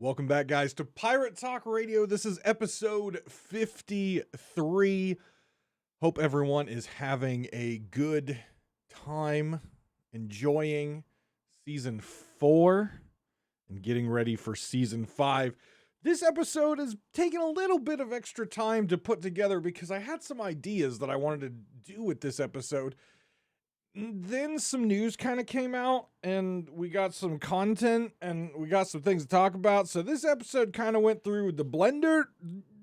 Welcome back, guys, to Pirate Talk Radio. This is episode 53. Hope everyone is having a good time enjoying season 4 and getting ready for season 5. This episode is taking a little bit of extra time to put together because I had some ideas that I wanted to do with this episode. Then some news kind of came out and we got some content and we got some things to talk about. So this episode kind of went through the blender,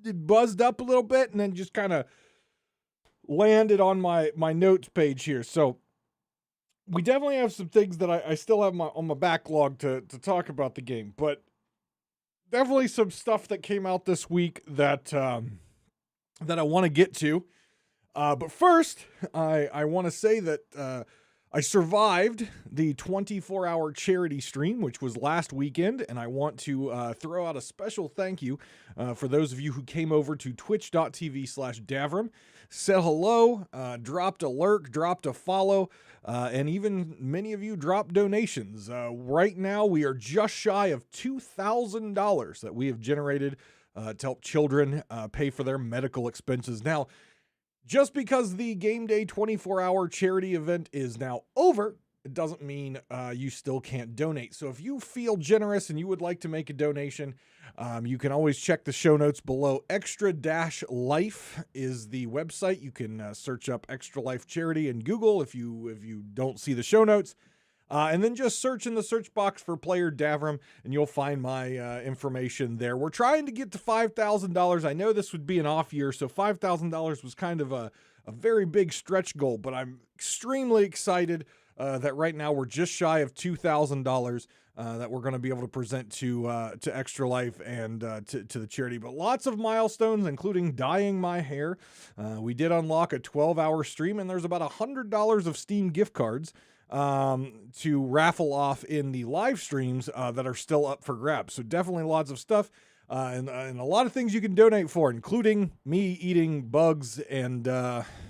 it buzzed up a little bit, and then just kind of landed on my notes page here. So we definitely have some things that I still have on my backlog to talk about the game, but definitely some stuff that came out this week that I want to get to. But first, I want to say that I survived the 24-hour charity stream, which was last weekend, and I want to throw out a special thank you for those of you who came over to twitch.tv/Davrim, said hello, dropped a lurk, dropped a follow, and even many of you dropped donations. Right now, we are just shy of $2,000 that we have generated to help children pay for their medical expenses. Now, just because the Game Day 24-hour charity event is now over, it doesn't mean you still can't donate. So if you feel generous and you would like to make a donation, you can always check the show notes below. Extra-Life is the website. You can search up Extra Life Charity in Google if you don't see the show notes. And then just search in the search box for player Davrim, and you'll find my information there. We're trying to get to $5,000. I know this would be an off year, so $5,000 was kind of a very big stretch goal, but I'm extremely excited that right now we're just shy of $2,000 that we're going to be able to present to Extra Life and to the charity. But lots of milestones, including dyeing my hair. We did unlock a 12-hour stream, and there's about $100 of Steam gift cards to raffle off in the live streams that are still up for grabs. So definitely lots of stuff and a lot of things you can donate for, including me eating bugs and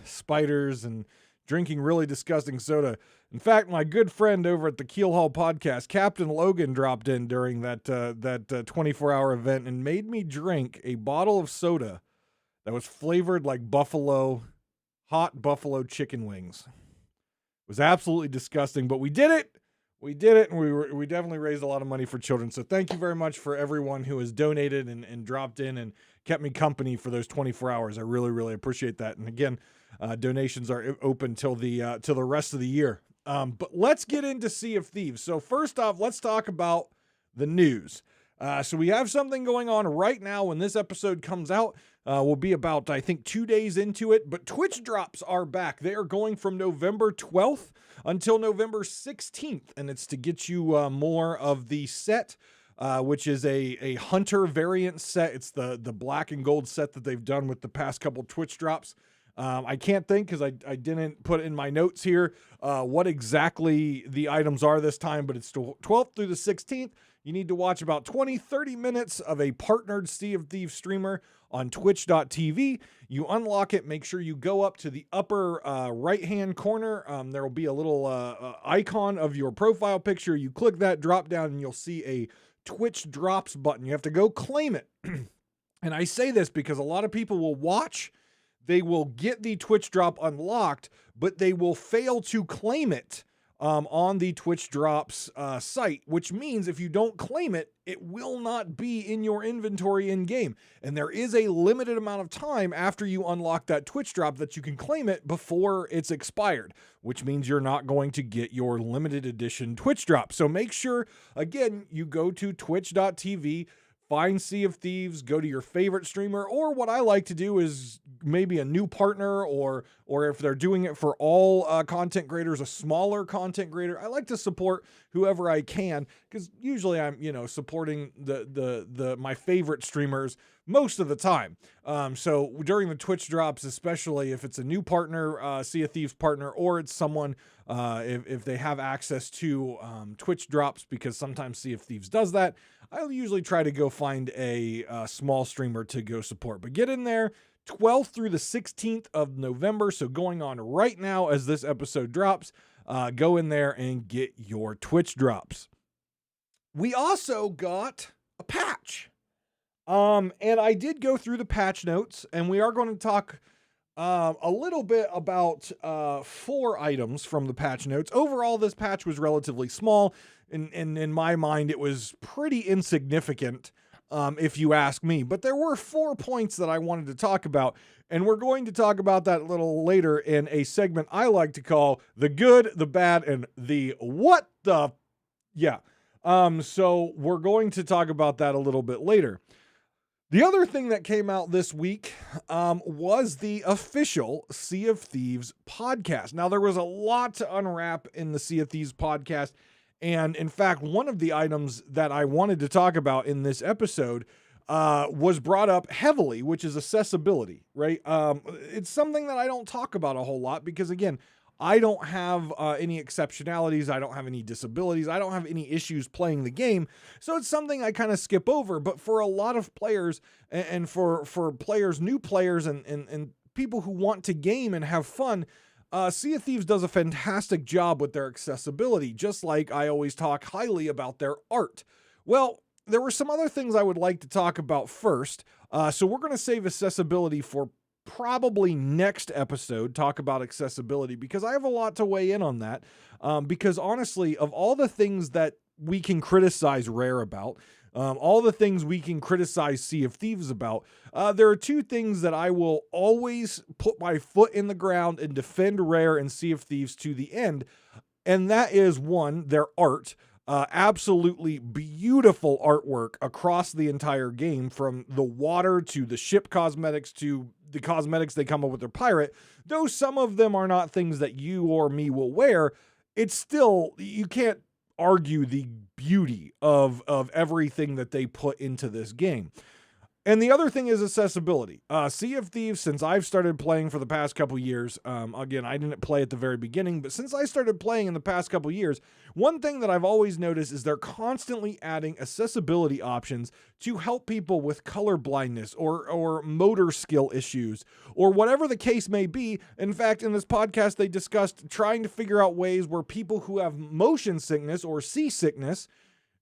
spiders and drinking really disgusting soda. In fact, my good friend over at the Keel Hall Podcast, Captain Logan, dropped in during that 24-hour event and made me drink a bottle of soda that was flavored like hot buffalo chicken wings. It was absolutely disgusting, but we did it. We did it, and we definitely raised a lot of money for children. So thank you very much for everyone who has donated and dropped in and kept me company for those 24 hours. I really, really appreciate that. And again, donations are open till the rest of the year. But let's get into Sea of Thieves. So first off, let's talk about the news. So we have something going on right now when this episode comes out. We'll be about, I think, 2 days into it, but Twitch drops are back. They are going from November 12th until November 16th, and it's to get you more of the set, which is a Hunter variant set. It's the black and gold set that they've done with the past couple Twitch drops. I can't think because I didn't put in my notes here what exactly the items are this time, but it's 12th through the 16th. You need to watch about 20-30 minutes of a partnered Sea of Thieves streamer on twitch.tv. You unlock it. Make sure you go up to the upper right-hand corner. There will be a little icon of your profile picture. You click that, drop down, and you'll see a Twitch drops button. You have to go claim it. And I say this because a lot of people will watch. They will get the Twitch drop unlocked, but they will fail to claim it on the Twitch drops site, which means if you don't claim it, it will not be in your inventory in game. And there is a limited amount of time after you unlock that Twitch drop that you can claim it before it's expired, which means you're not going to get your limited edition Twitch drop. So make sure, again, you go to twitch.tv, find Sea of Thieves, go to your favorite streamer, or what I like to do is maybe a new partner, or if they're doing it for all content creators, a smaller content creator. I like to support whoever I can because usually I'm, supporting the my favorite streamers most of the time. So during the Twitch drops, especially if it's a new partner, Sea of Thieves partner, or it's someone if they have access to Twitch drops, because sometimes Sea of Thieves does that, I'll usually try to go find a small streamer to go support. But get in there, 12th through the 16th of November, so going on right now as this episode drops. Go in there and get your Twitch drops. We also got a patch. And I did go through the patch notes, and we are going to talk a little bit about 4 items from the patch notes. Overall, this patch was relatively small, and in my mind, it was pretty insignificant, if you ask me. But there were 4 points that I wanted to talk about, and we're going to talk about that a little later in a segment I like to call the good, the bad, and the what the... Yeah. So we're going to talk about that a little bit later. The other thing that came out this week was the official Sea of Thieves podcast. Now, there was a lot to unwrap in the Sea of Thieves podcast. And in fact, one of the items that I wanted to talk about in this episode was brought up heavily, which is accessibility, right? It's something that I don't talk about a whole lot because, again, I don't have any exceptionalities. I don't have any disabilities. I don't have any issues playing the game. So it's something I kind of skip over. But for a lot of players and for players, new players and people who want to game and have fun, Sea of Thieves does a fantastic job with their accessibility, just like I always talk highly about their art. Well, there were some other things I would like to talk about first. So we're going to save accessibility for probably next episode, talk about accessibility, because I have a lot to weigh in on that. Because honestly, of all the things that we can criticize Rare about, all the things we can criticize Sea of Thieves about, there are 2 things that I will always put my foot in the ground and defend Rare and Sea of Thieves to the end. And that is, 1, their art. Absolutely beautiful artwork across the entire game, from the water to the ship cosmetics to the cosmetics they come up with their pirate. Though some of them are not things that you or me will wear, it's still, you can't argue the beauty of everything that they put into this game. And the other thing is accessibility. Sea of Thieves, since I've started playing for the past couple years, again, I didn't play at the very beginning, but since I started playing in the past couple years, one thing that I've always noticed is they're constantly adding accessibility options to help people with color blindness or motor skill issues, or whatever the case may be. In fact, in this podcast, they discussed trying to figure out ways where people who have motion sickness or seasickness,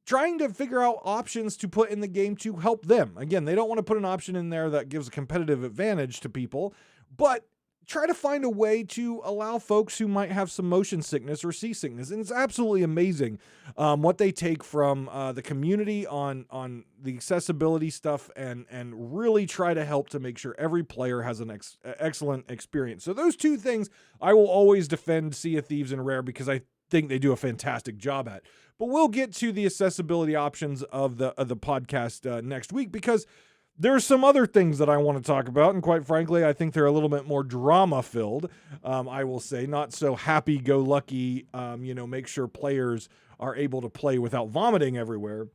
trying to figure out options to put in the game to help them. Again, they don't want to put an option in there that gives a competitive advantage to people, but try to find a way to allow folks who might have some motion sickness or seasickness. And it's absolutely amazing what they take from the community on the accessibility stuff and really try to help to make sure every player has an excellent experience. So those 2 things I will always defend Sea of Thieves and Rare, because I think they do a fantastic job at. But we'll get to the accessibility options of the podcast next week, because there's some other things that I want to talk about, and quite frankly, I think they're a little bit more drama-filled. I will say, not so happy-go-lucky. Make sure players are able to play without vomiting everywhere.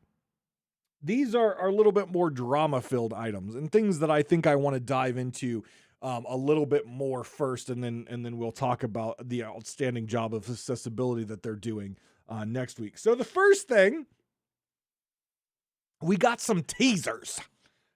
These are a little bit more drama-filled items and things that I think I want to dive into a little bit more first, and then we'll talk about the outstanding job of accessibility that they're doing next week. So the first thing, we got some teasers.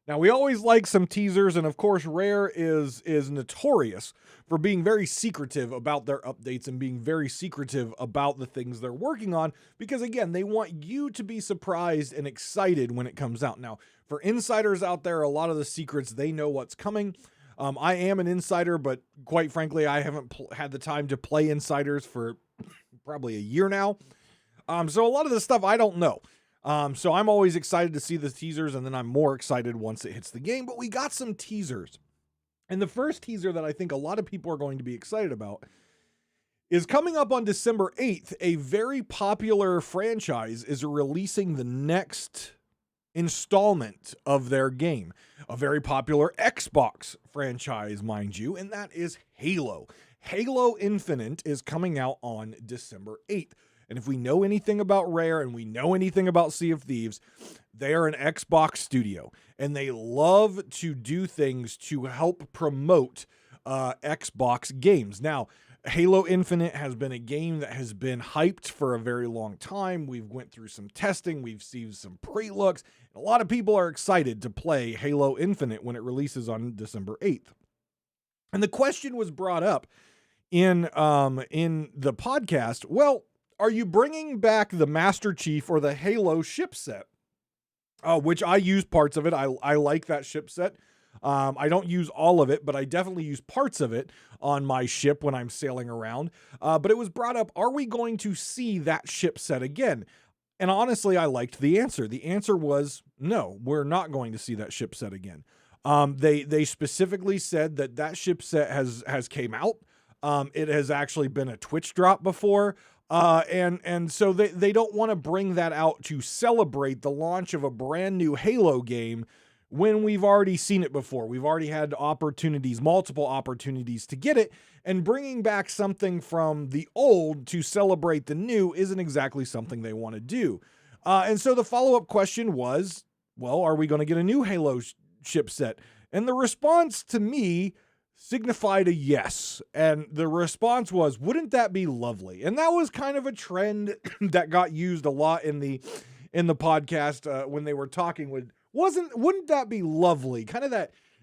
Now, we always like some teasers, and of course, Rare is notorious for being very secretive about their updates and being very secretive about the things they're working on, because again, they want you to be surprised and excited when it comes out. Now, for insiders out there, a lot of the secrets, they know what's coming. I am an insider, but quite frankly, I haven't had the time to play insiders for probably a year now. So a lot of the stuff I don't know. So I'm always excited to see the teasers, and then I'm more excited once it hits the game. But we got some teasers. And the first teaser that I think a lot of people are going to be excited about is coming up on December 8th. A very popular franchise is releasing the next installment of their game. A very popular Xbox franchise, mind you, and that is Halo. Halo Infinite is coming out on December 8th. And if we know anything about Rare and we know anything about Sea of Thieves, they are an Xbox studio, and they love to do things to help promote Xbox games. Now, Halo Infinite has been a game that has been hyped for a very long time. We've went through some testing. We've seen some pre-looks. A lot of people are excited to play Halo Infinite when it releases on December 8th. And the question was brought up in the podcast, well, are you bringing back the Master Chief or the Halo ship set? which I use parts of it. I like that ship set. I don't use all of it, but I definitely use parts of it on my ship when I'm sailing around. But it was brought up, are we going to see that ship set again? And honestly, I liked the answer. The answer was no, we're not going to see that ship set again. They specifically said that ship set has came out. It has actually been a Twitch drop before. And so they don't want to bring that out to celebrate the launch of a brand new Halo game when we've already seen it before. We've already had multiple opportunities to get it, and bringing back something from the old to celebrate the new isn't exactly something they want to do. And so the follow-up question was, well, are we going to get a new Halo ship set? And the response to me signified a yes. And the response was, wouldn't that be lovely? And that was kind of a trend that got used a lot in the podcast when they were talking with, wouldn't that be lovely? Kind of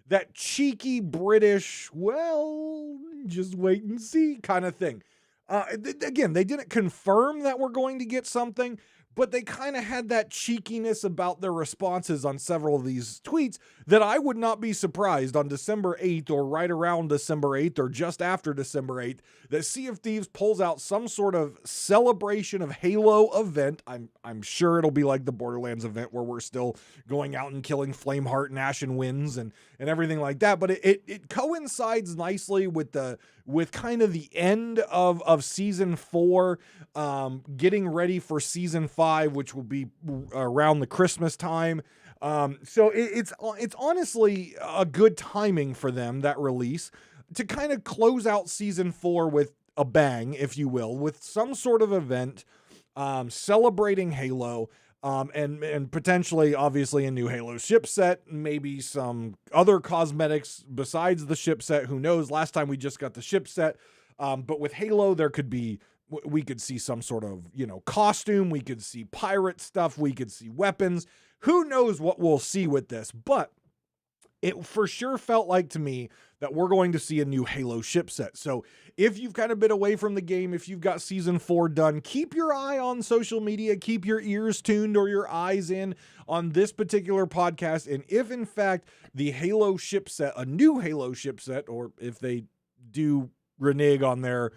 that cheeky British, well, just wait and see kind of thing. Again, they didn't confirm that we're going to get something, but they kind of had that cheekiness about their responses on several of these tweets that I would not be surprised on December 8th or right around December 8th or just after December 8th that Sea of Thieves pulls out some sort of celebration of Halo event. I'm sure it'll be like the Borderlands event where we're still going out and killing Flameheart and Ashen Winds and everything like that. But it coincides nicely with kind of the end of season 4, getting ready for season 5, which will be around the Christmas time. So it's honestly a good timing for them, that release, to kind of close out season 4 with a bang, if you will, with some sort of event, celebrating Halo, and potentially, obviously, a new Halo ship set, maybe some other cosmetics besides the ship set. Who knows? Last time we just got the ship set. But with Halo, we could see some sort of, costume. We could see pirate stuff. We could see weapons. Who knows what we'll see with this? But it for sure felt like to me that we're going to see a new Halo ship set. So if you've kind of been away from the game, if you've got season 4 done, keep your eye on social media, keep your ears tuned or your eyes in on this particular podcast. And if in fact the Halo ship set, a new Halo ship set, or if they do renege on their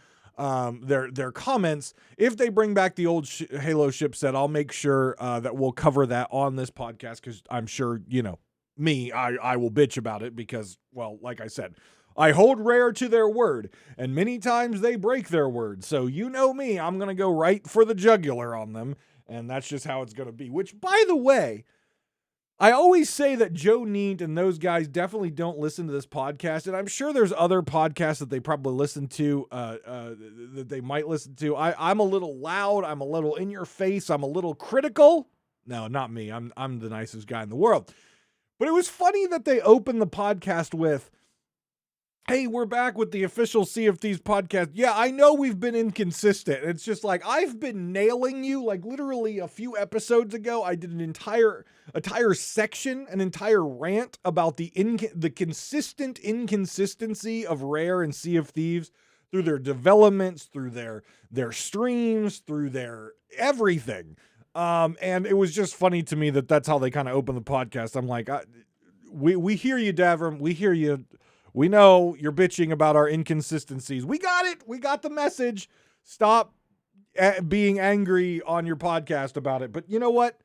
comments, if they bring back the old Halo ship set, I'll make sure that we'll cover that on this podcast, because I'm sure, I will bitch about it because, well, like I said, I hold Rare to their word, and many times they break their word. So you know me, I'm going to go right for the jugular on them, and that's just how it's going to be. Which, by the way, I always say that Joe Neat and those guys definitely don't listen to this podcast, and I'm sure there's other podcasts that they probably listen to, that they might listen to. I'm a little loud, I'm a little in your face, I'm a little critical. No, not me. I'm the nicest guy in the world. But it was funny that they opened the podcast with, hey, we're back with the official Sea of Thieves podcast. Yeah, I know we've been inconsistent. It's just like, I've been nailing you. Like literally a few episodes ago, I did an entire section, an entire rant about the consistent inconsistency of Rare and Sea of Thieves through their developments, through their streams, through their everything. And it was just funny to me that that's how they kind of open the podcast. I'm like, we hear you, Davrim. We hear you. We know you're bitching about our inconsistencies. We got it. We got the message. Stop being angry on your podcast about it. But you know what?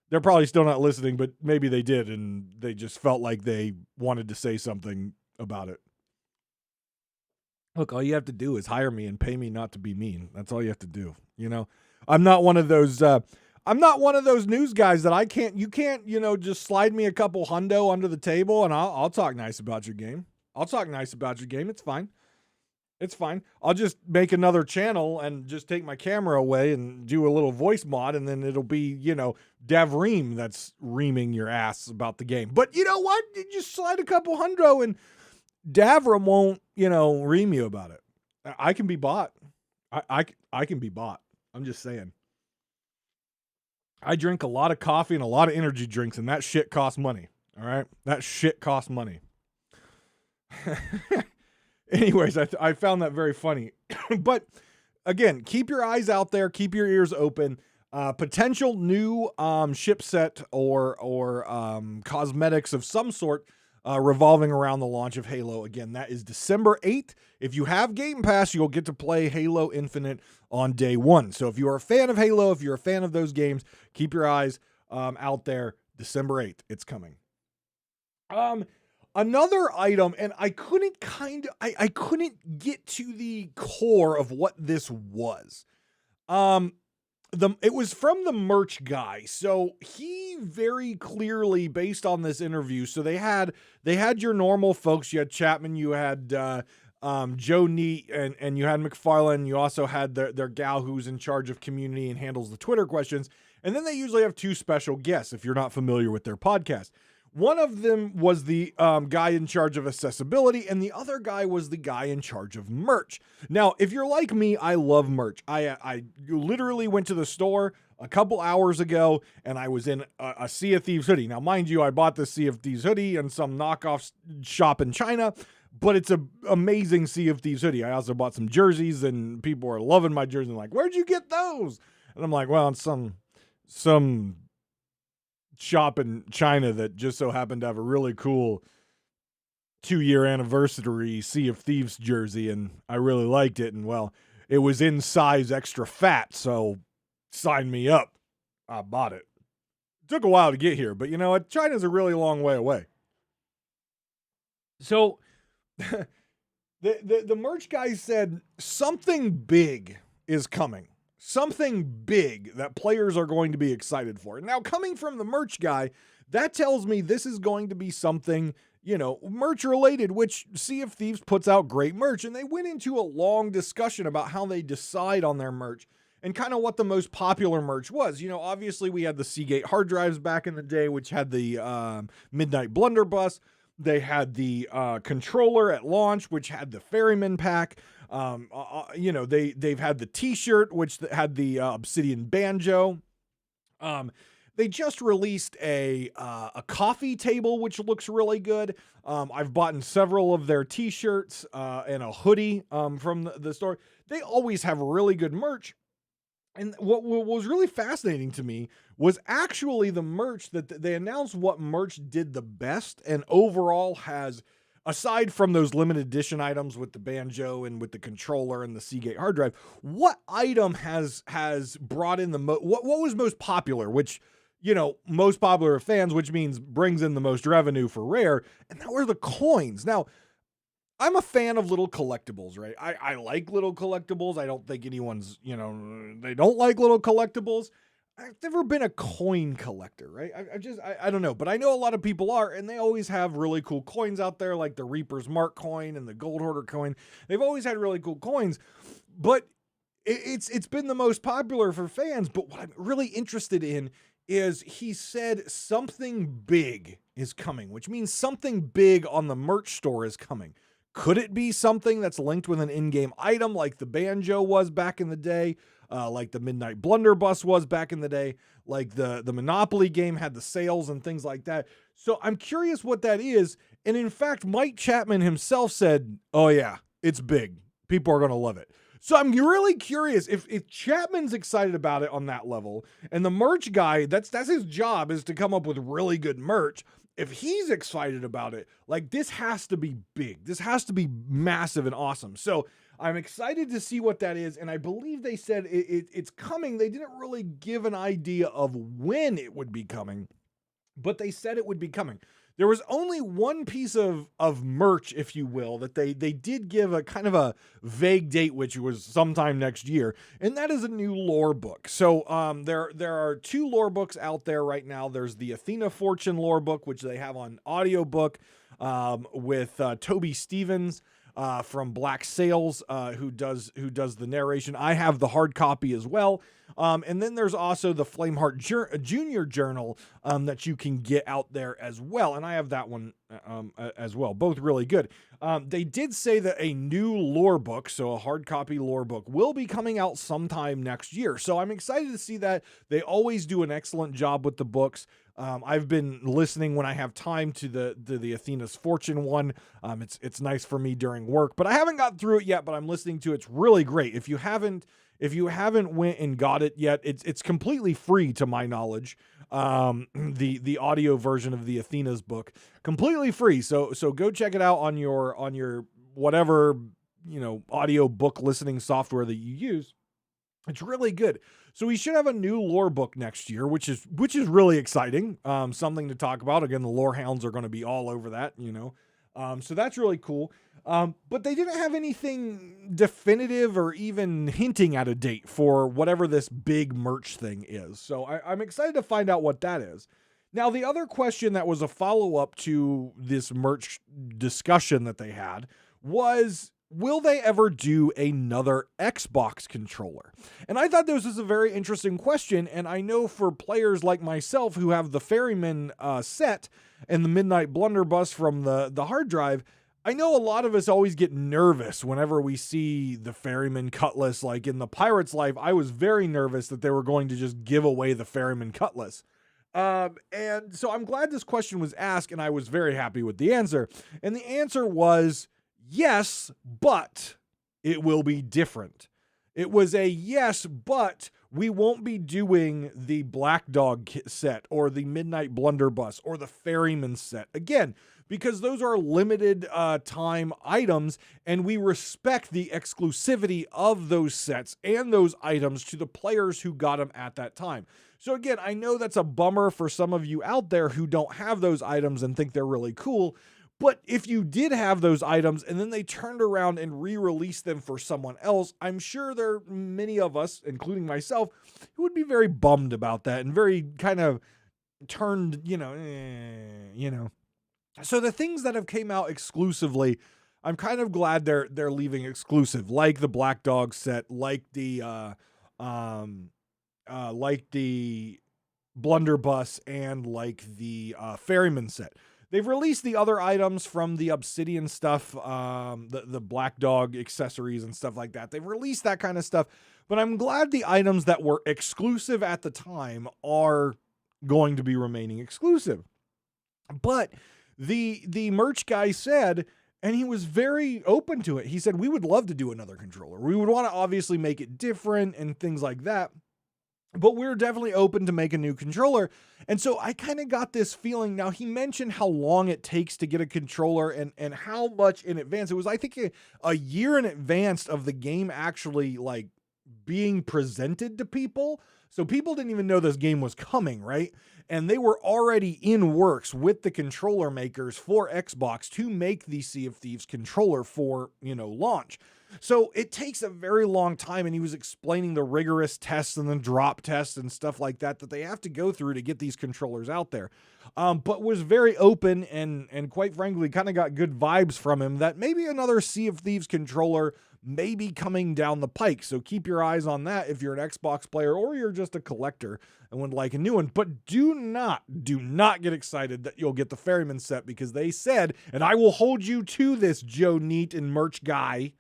They're probably still not listening, but maybe they did, and they just felt like they wanted to say something about it. Look, all you have to do is hire me and pay me not to be mean. That's all you have to do. I'm not one of those news guys that you can't, just slide me a couple hundo under the table and I'll talk nice about your game. I'll talk nice about your game. It's fine. It's fine. I'll just make another channel and just take my camera away and do a little voice mod, and then it'll be, Davrim that's reaming your ass about the game. But you know what? You just slide a couple hundo and Davrim won't, ream you about it. I can be bought. I can be bought. I'm just saying. I drink a lot of coffee and a lot of energy drinks, and that shit costs money. All right? That shit costs money. Anyways, I found that very funny. But again, keep your eyes out there, keep your ears open. Potential new ship set or cosmetics of some sort revolving around the launch of Halo. Again, that is December 8th. If you have Game Pass, you'll get to play Halo Infinite on day one. So if you're a fan of Halo, if you're a fan of those games, keep your eyes out there. December 8th, it's coming. Another item, and I couldn't get to the core of what this was. It was from the merch guy. So he very clearly, based on this interview, so they had your normal folks. You had Chapman, you had Joe Neat, and you had McFarlane. You also had their gal who's in charge of community and handles the Twitter questions. And then they usually have two special guests if you're not familiar with their podcast. One of them was the guy in charge of accessibility, and the other guy was the guy in charge of merch. Now, if you're like me, I love merch. I literally went to the store a couple hours ago, and I was in a Sea of Thieves hoodie. Now, mind you, I bought the Sea of Thieves hoodie in some knockoff shop in China, but it's an amazing Sea of Thieves hoodie. I also bought some jerseys, and people are loving my jerseys. Like, where'd you get those? And I'm like, well, it's some shop in China that just so happened to have a really cool 2-year anniversary Sea of Thieves jersey, and I really liked it. And well, it was in size extra fat, so sign me up. I bought it. Took a while to get here, but you know what? China's a really long way away. So the merch guy said something big is coming. Something big that players are going to be excited for. Now, coming from the merch guy, that tells me this is going to be something, merch related, which Sea of Thieves puts out great merch. And they went into a long discussion about how they decide on their merch and kind of what the most popular merch was. Obviously we had the Seagate hard drives back in the day, which had the Midnight Blunderbuss. They had the controller at launch, which had the Ferryman pack. They've had the t-shirt, which had the Obsidian banjo. They just released a coffee table, which looks really good. I've bought several of their t-shirts and a hoodie from the store. They always have really good merch. And what was really fascinating to me was actually the merch that they announced what merch did the best and overall has, aside from those limited edition items with the banjo and with the controller and the Seagate hard drive, what item has brought in what was most popular, which, most popular of fans, which means brings in the most revenue for Rare, and that were the coins. Now, I'm a fan of little collectibles, right? I like little collectibles. I don't think anyone's, they don't like little collectibles. I've never been a coin collector, right? I don't know, but I know a lot of people are, and they always have really cool coins out there, like the Reaper's Mark coin and the Gold Hoarder coin. They've always had really cool coins, but it's been the most popular for fans. But what I'm really interested in is he said something big is coming, which means something big on the merch store is coming. Could it be something that's linked with an in-game item like the banjo was back in the day, like the Midnight Blunderbuss was back in the day, like the Monopoly game had the sales and things like that? So I'm curious what that is. And in fact, Mike Chapman himself said, oh yeah, it's big. People are going to love it. So I'm really curious if Chapman's excited about it on that level, and the merch guy, that's his job, is to come up with really good merch. If he's excited about it, like, this has to be big. This has to be massive and awesome. So I'm excited to see what that is. And I believe they said it's coming. They didn't really give an idea of when it would be coming, but they said it would be coming. There was only one piece of merch, if you will, that they did give a kind of a vague date, which was sometime next year, and that is a new lore book. So there are 2 lore books out there right now. There's the Athena Fortune lore book, which they have on audiobook with Toby Stevens from Black Sails, who does the narration. I have the hard copy as well. And then there's also the Flameheart Junior Journal that you can get out there as well. And I have that one as well. Both really good. They did say that a new lore book, so a hard copy lore book, will be coming out sometime next year. So I'm excited to see that. They always do an excellent job with the books. I've been listening when I have time to the Athena's Fortune one. It's nice for me during work, but I haven't gotten through it yet, but I'm listening to it. It's really great. If you haven't If you haven't went and got it yet, it's completely free to my knowledge. The audio version of the Athena's book, completely free. So go check it out on your whatever, audio book listening software that you use. It's really good. So we should have a new lore book next year, which is really exciting. Something to talk about. Again, the lore hounds are going to be all over that, so that's really cool. But they didn't have anything definitive or even hinting at a date for whatever this big merch thing is. So I'm excited to find out what that is. Now, the other question that was a follow-up to this merch discussion that they had was, will they ever do another Xbox controller? And I thought this was a very interesting question, and I know for players like myself who have the Ferryman set and the Midnight Blunderbuss from the hard drive, I know a lot of us always get nervous whenever we see the Ferryman Cutlass. Like in the Pirate's Life, I was very nervous that they were going to just give away the Ferryman Cutlass. And so I'm glad this question was asked, and I was very happy with the answer. And the answer was yes, but it will be different. It was a yes, but we won't be doing the Black Dog set or the Midnight Blunderbuss or the Ferryman set. Again, because those are limited time items, and we respect the exclusivity of those sets and those items to the players who got them at that time. So again, I know that's a bummer for some of you out there who don't have those items and think they're really cool. But if you did have those items and then they turned around and re-released them for someone else, I'm sure there are many of us, including myself, who would be very bummed about that and very kind of turned, So the things that have came out exclusively, I'm kind of glad they're leaving exclusive, like the Black Dog set, like the Blunderbuss, and like the Ferryman set. They've released the other items from the Obsidian stuff, the Black Dog accessories and stuff like that. They've released that kind of stuff, but I'm glad the items that were exclusive at the time are going to be remaining exclusive. But the merch guy said, and he was very open to it, he said, we would love to do another controller. We would want to obviously make it different and things like that, but we're definitely open to make a new controller. And so I kind of got this feeling. Now, he mentioned how long it takes to get a controller and how much in advance. It was, I think, a year in advance of the game actually like being presented to people. So people didn't even know this game was coming, right? And they were already in works with the controller makers for Xbox to make the Sea of Thieves controller for, launch. So it takes a very long time, and he was explaining the rigorous tests and the drop tests and stuff like that they have to go through to get these controllers out there. But was very open and quite frankly kind of got good vibes from him that maybe another Sea of Thieves controller may be coming down the pike. So keep your eyes on that if you're an Xbox player or you're just a collector and would like a new one. But do not get excited that you'll get the Ferryman set, because they said, and I will hold you to this, Joe Neat and merch guy,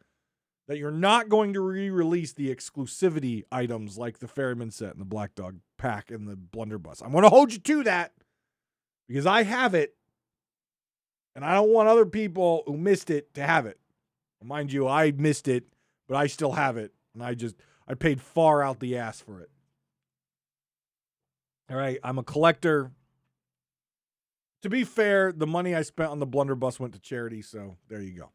that you're not going to re-release the exclusivity items like the Ferryman set and the Black Dog pack and the Blunderbuss. I'm going to hold you to that because I have it, and I don't want other people who missed it to have it. Mind you, I missed it, but I still have it, and I paid far out the ass for it. All right, I'm a collector. To be fair, the money I spent on the Blunderbuss went to charity, so there you go.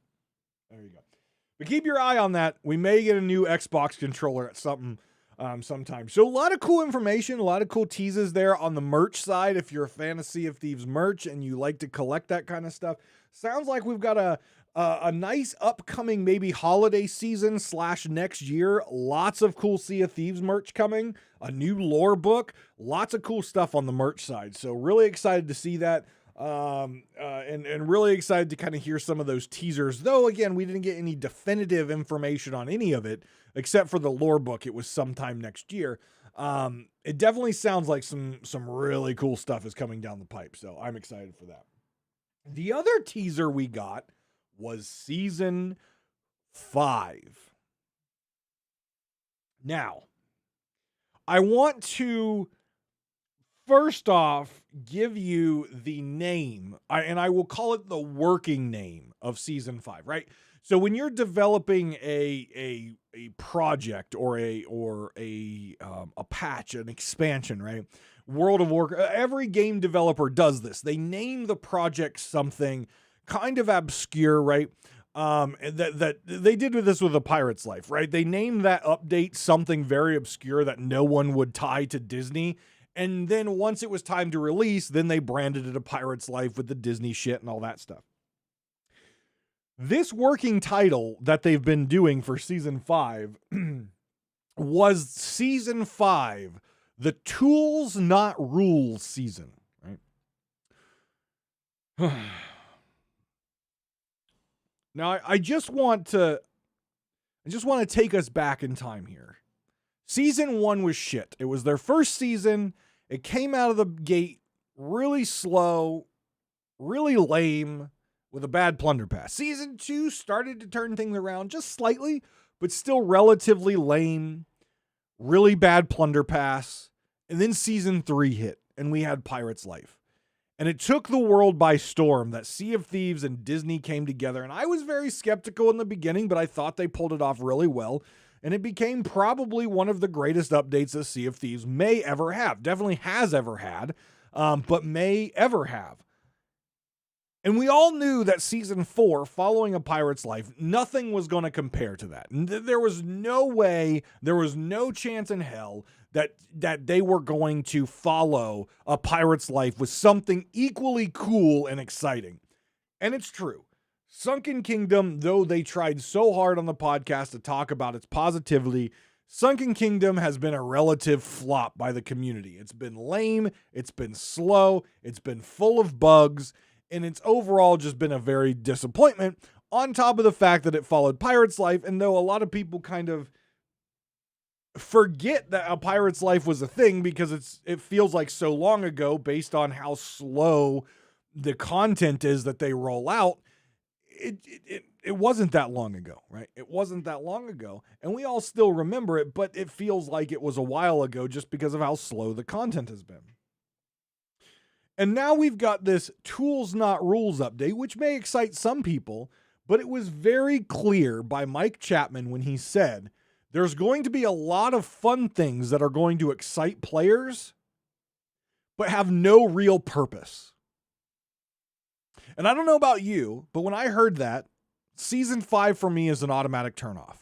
But keep your eye on that. We may get a new Xbox controller at sometime. So a lot of cool information, a lot of cool teases there on the merch side. If you're a fan of Sea of Thieves merch and you like to collect that kind of stuff, sounds like we've got a nice upcoming maybe holiday season / next year. Lots of cool Sea of Thieves merch coming, a new lore book, lots of cool stuff on the merch side. So really excited to see that. And really excited to kind of hear some of those teasers, though again, we didn't get any definitive information on any of it except for the lore book. It was sometime next year. It definitely sounds like some really cool stuff is coming down the pipe, so I'm excited for that. The other teaser we got was season 5. Now, I want to first off, give you the name, and I will call it the working name of season 5, right? So when you're developing a project or a patch, an expansion, right? World of Warcraft, every game developer does this. They name the project something kind of obscure, right? That they did with this with A Pirate's Life, right? They named that update something very obscure that no one would tie to Disney. And then once it was time to release, then they branded it A Pirate's Life with the Disney shit and all that stuff. This working title that they've been doing for season 5 was season 5, the Tools Not Rules season, right? Now I just want to take us back in time here. Season 1 was shit. It was their first season. It came out of the gate really slow, really lame, with a bad plunder pass. Season 2 started to turn things around just slightly, but still relatively lame, really bad plunder pass. And then season 3 hit, and we had Pirate's Life. And it took the world by storm that Sea of Thieves and Disney came together. And I was very skeptical in the beginning, but I thought they pulled it off really well. And it became probably one of the greatest updates that Sea of Thieves may ever have. Definitely has ever had, but may ever have. And we all knew that season 4, following A Pirate's Life, nothing was going to compare to that. There was no way, there was no chance in hell that they were going to follow A Pirate's Life with something equally cool and exciting. And it's true. Sunken Kingdom, though they tried so hard on the podcast to talk about its positivity, Sunken Kingdom has been a relative flop by the community. It's been lame, it's been slow, it's been full of bugs, and it's overall just been a very disappointment, on top of the fact that it followed Pirate's Life. And though a lot of people kind of forget that A Pirate's Life was a thing because it feels like so long ago based on how slow the content is that they roll out, it wasn't that long ago, right? It wasn't that long ago, and we all still remember it, but it feels like it was a while ago just because of how slow the content has been. And now we've got this Tools Not Rules update, which may excite some people, but it was very clear by Mike Chapman when he said, there's going to be a lot of fun things that are going to excite players, but have no real purpose. And I don't know about you, but when I heard that, season 5 for me is an automatic turnoff.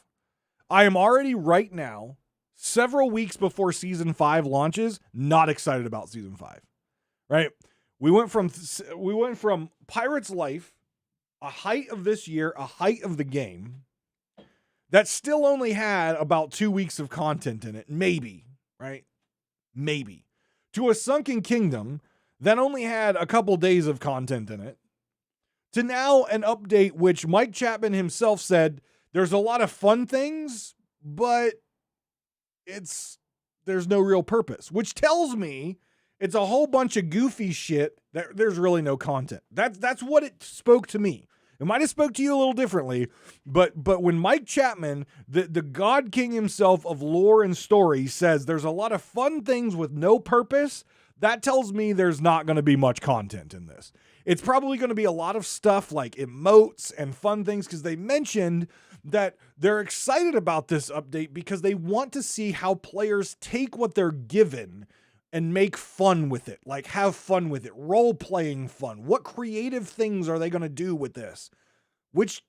I am already right now, several weeks before season 5 launches, not excited about season 5. Right? We went from Pirate's Life, a height of this year, a height of the game, that still only had about 2 weeks of content in it, maybe, right? Maybe. To a Sunken Kingdom that only had a couple days of content in it, to now an update which Mike Chapman himself said there's a lot of fun things, but there's no real purpose, which tells me it's a whole bunch of goofy shit that there's really no content. That's what it spoke to me. It might have spoke to you a little differently, but when Mike Chapman, the God King himself of lore and story, says there's a lot of fun things with no purpose, that tells me there's not going to be much content in this. It's probably going to be a lot of stuff like emotes and fun things, because they mentioned that they're excited about this update because they want to see how players take what they're given and make fun with it, like have fun with it, role-playing fun. What creative things are they going to do with this? Which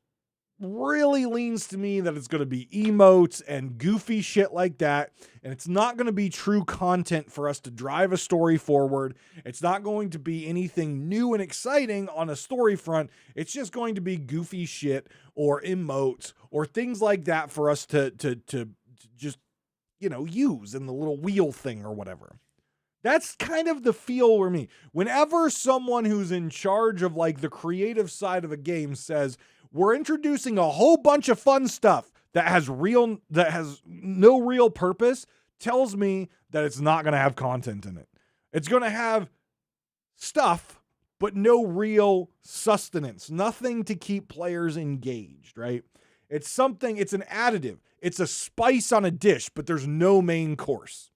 really leans to me that it's going to be emotes and goofy shit like that, and it's not going to be true content for us to drive a story forward. It's not going to be anything new and exciting on a story front. It's just going to be goofy shit or emotes or things like that for us to just, use in the little wheel thing or whatever. That's kind of the feel for me. Whenever someone who's in charge of like the creative side of a game says, we're introducing a whole bunch of fun stuff that has no real purpose, tells me that it's not going to have content in it. It's going to have stuff, but no real sustenance, nothing to keep players engaged, right? It's an additive. It's a spice on a dish, but there's no main course.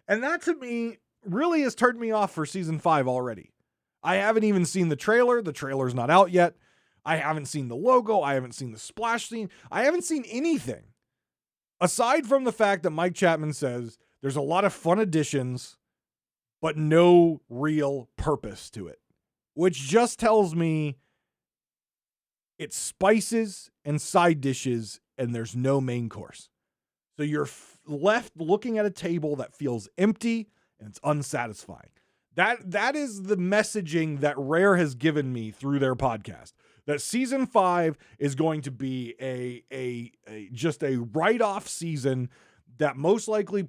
And that to me really has turned me off for season 5 already. I haven't even seen the trailer. The trailer's not out yet. I haven't seen the logo. I haven't seen the splash scene. I haven't seen anything. Aside from the fact that Mike Chapman says there's a lot of fun additions, but no real purpose to it, which just tells me it's spices and side dishes and there's no main course. So you're left looking at a table that feels empty and it's unsatisfying. That is the messaging that Rare has given me through their podcast. That season 5 is going to be a just a write-off season that most likely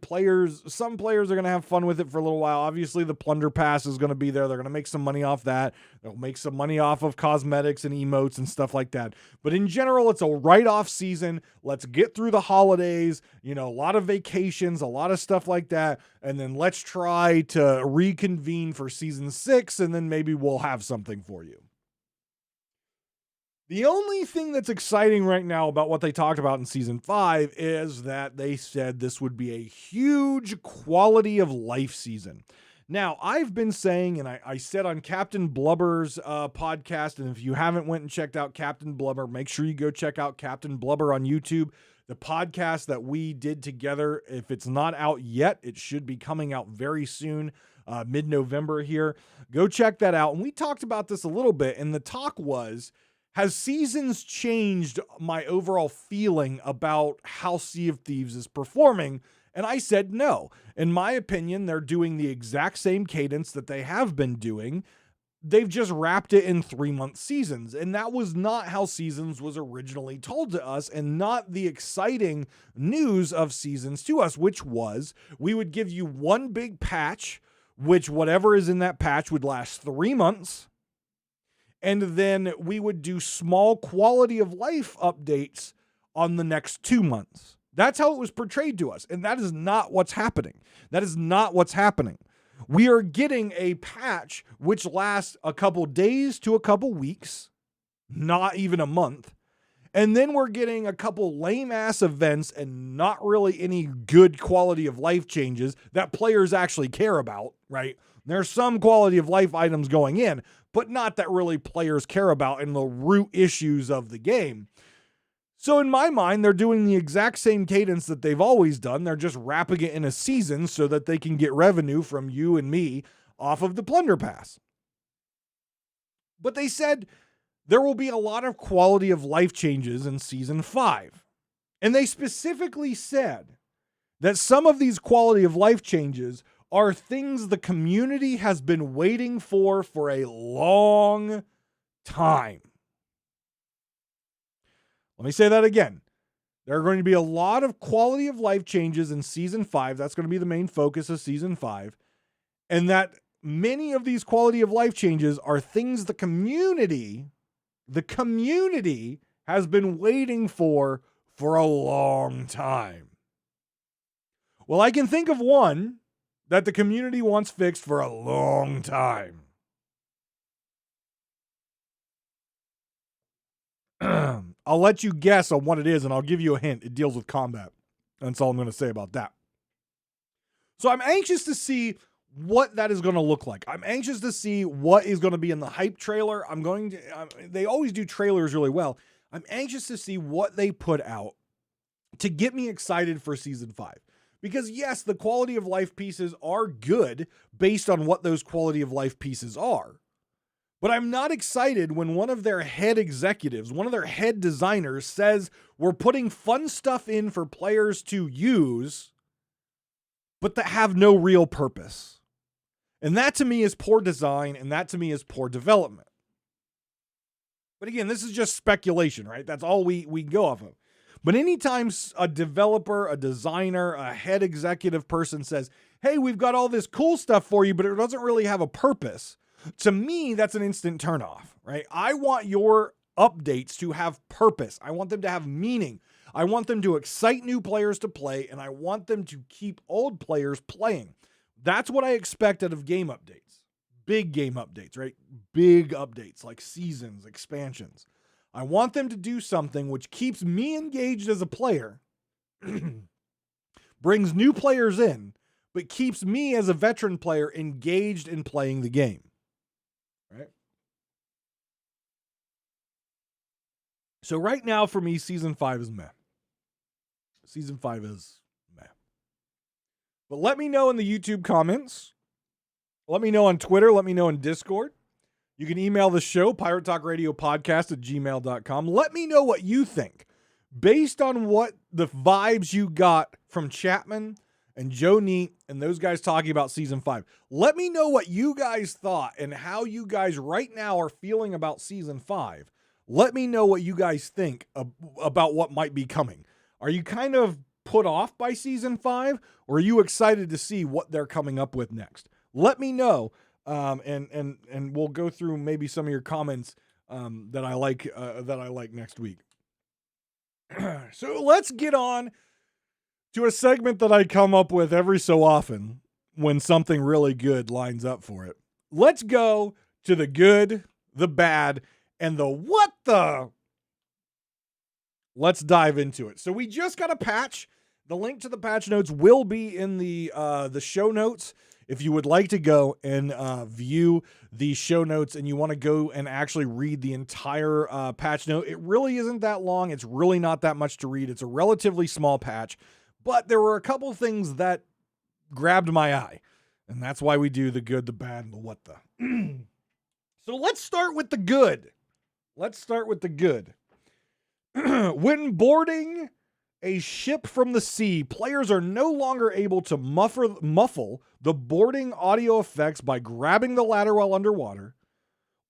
some players are going to have fun with it for a little while. Obviously, the Plunder Pass is going to be there. They're going to make some money off that. They'll make some money off of cosmetics and emotes and stuff like that. But in general, it's a write-off season. Let's get through the holidays, a lot of vacations, a lot of stuff like that. And then let's try to reconvene for season 6, and then maybe we'll have something for you. The only thing that's exciting right now about what they talked about in season 5 is that they said this would be a huge quality of life season. Now, I've been saying, and I said on Captain Blubber's podcast, and if you haven't went and checked out Captain Blubber, make sure you go check out Captain Blubber on YouTube, the podcast that we did together. If it's not out yet, it should be coming out very soon, mid-November here. Go check that out. And we talked about this a little bit, and the talk was, has seasons changed my overall feeling about how Sea of Thieves is performing? And I said no. In my opinion, they're doing the exact same cadence that they have been doing. They've just wrapped it in 3-month seasons. And that was not how Seasons was originally told to us, and not the exciting news of Seasons to us, which was we would give you one big patch, which whatever is in that patch would last 3 months. And then we would do small quality of life updates on the next 2 months. That's how it was portrayed to us. And that is not what's happening. That is not what's happening. We are getting a patch which lasts a couple days to a couple weeks, not even a month. And then we're getting a couple lame ass events and not really any good quality of life changes that players actually care about, right? There's some quality of life items going in, but not that really players care about in the root issues of the game. So in my mind, they're doing the exact same cadence that they've always done. They're just wrapping it in a season so that they can get revenue from you and me off of the Plunder Pass. But they said there will be a lot of quality of life changes in season 5. And they specifically said that some of these quality of life changes are things the community has been waiting for a long time. Let me say that again. There are going to be a lot of quality of life changes in season 5. That's going to be the main focus of season 5. And that many of these quality of life changes are things the community has been waiting for a long time. Well, I can think of one that the community wants fixed for a long time. I'll let you guess on what it is, and I'll give you a hint. It deals with combat. That's all I'm going to say about that. So I'm anxious to see what that is going to look like. I'm anxious to see what is going to be in the hype trailer. They always do trailers really well. I'm anxious to see what they put out to get me excited for season 5. Because yes, the quality of life pieces are good based on what those quality of life pieces are. But I'm not excited when one of their head executives, one of their head designers says we're putting fun stuff in for players to use, but that have no real purpose. And that to me is poor design, and that to me is poor development. But again, this is just speculation, right? That's all we go off of. But anytime a developer, a designer, a head executive person says, hey, we've got all this cool stuff for you, but it doesn't really have a purpose, to me, that's an instant turnoff, right? I want your updates to have purpose. I want them to have meaning. I want them to excite new players to play, and I want them to keep old players playing. That's what I expect out of game updates. Big game updates, right? Big updates like seasons, expansions. I want them to do something which keeps me engaged as a player, brings new players in, but keeps me as a veteran player engaged in playing the game. Right? So right now for me, season 5 is meh. Season 5 is meh. But let me know in the YouTube comments. Let me know on Twitter. Let me know in Discord. You can email the show, piratetalkradiopodcast@gmail.com. Let me know what you think. Based on what the vibes you got from Chapman and Joe Neat and those guys talking about season 5. Let me know what you guys thought and how you guys right now are feeling about season 5. Let me know what you guys think about what might be coming. Are you kind of put off by season 5, or are you excited to see what they're coming up with next? Let me know, and we'll go through maybe some of your comments that I like next week. So let's get on to a segment that I come up with every so often when something really good lines up for it. Let's go to the good, the bad, and the what the. Let's dive into it. So we just got a patch. The link to the patch notes will be in the show notes. If you would like to go and view the show notes and you want to go and actually read the entire patch note, it really isn't that long. It's really not that much to read. It's a relatively small patch, but there were a couple things that grabbed my eye, and that's why we do the good, the bad, and the what the. So let's start with the good. When boarding a ship from the sea, players are no longer able to muffle the boarding audio effects by grabbing the ladder while underwater